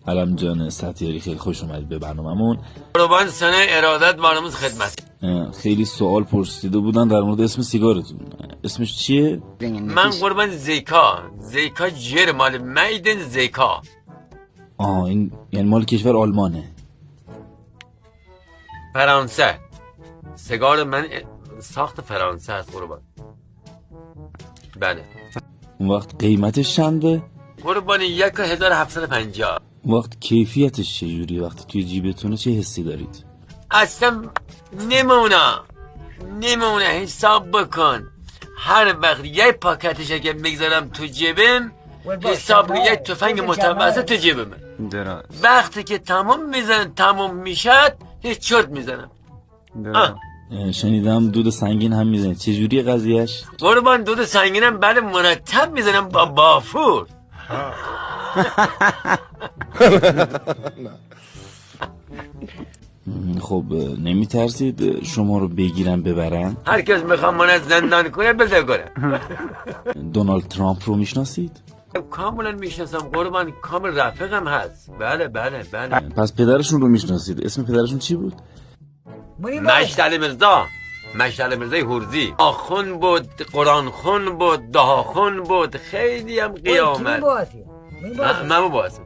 علم جان ستیاری خیلی خوش اومدید به برنامه‌مون. قربان سنه ارادت برنامه خدمت. خیلی سوال پرسیده بودن در مورد اسم سیگارتون. اسمش چیه؟ من قربان زیکا جر مال میدن زیکا. این یعنی مال کشور آلمانه. فرانسه. سیگار من ساخت فرانسه است قربان. بله. اون وقت قیمتش چنده؟ قربان 1750. اون وقت کیفیتش چجوری؟ وقتی توی جیبتونه چه حسی دارید؟ اصلا نمونه حساب بکن. هر وقت یک پاکتش اگه میگذارم تو جیبم حساب یک تفنگ متوسط تو جیبم. وقتی که تمام میشد هیچ چرت میزنم. شنیدم دود سنگین هم میزنید. چجوری قضیهش؟ قربان دود سنگینم بله مرتب میزنم با بافور. خب نمیترسید شما رو بگیرن ببرن؟ هر کس میخوام من از زندان کنه بده کنه. دونالد ترامپ رو میشناسید؟ کاملا میشناسم قربان، کامل رفیقم هست. بله. پس پدرشون رو میشناسید؟ اسم پدرشون چی بود؟ مشعل مرزای هرزی. آخون بود، قرآن خون بود، دها خون بود، خیلی هم قیامت. من باسم